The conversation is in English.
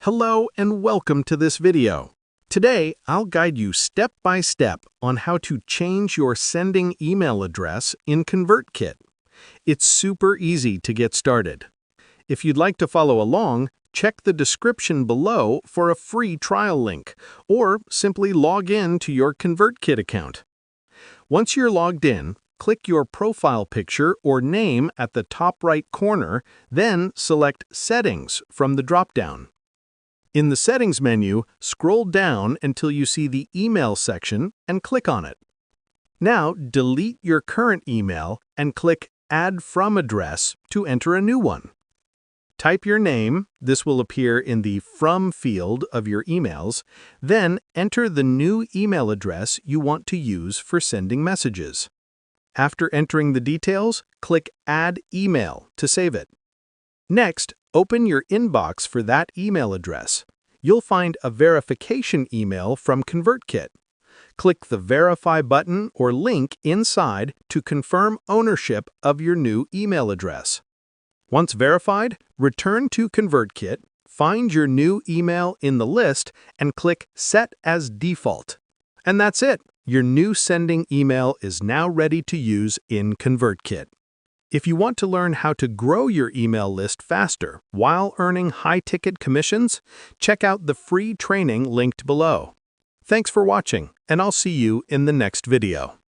Hello and welcome to this video. Today, I'll guide you step by step on how to change your sending email address in ConvertKit. It's super easy to get started. If you'd like to follow along, check the description below for a free trial link, or simply log in to your ConvertKit account. Once you're logged in, click your profile picture or name at the top right corner, then select Settings from the drop-down. In the Settings menu, scroll down until you see the Email section and click on it. Now, delete your current email and click Add From Address to enter a new one. Type your name. This will appear in the From field of your emails. Then enter the new email address you want to use for sending messages. After entering the details, click Add Email to save it. Next, open your inbox for that email address. You'll find a verification email from ConvertKit. Click the Verify button or link inside to confirm ownership of your new email address. Once verified, return to ConvertKit, find your new email in the list, and click Set as Default. And that's it! Your new sending email is now ready to use in ConvertKit. If you want to learn how to grow your email list faster while earning high-ticket commissions, check out the free training linked below. Thanks for watching, and I'll see you in the next video.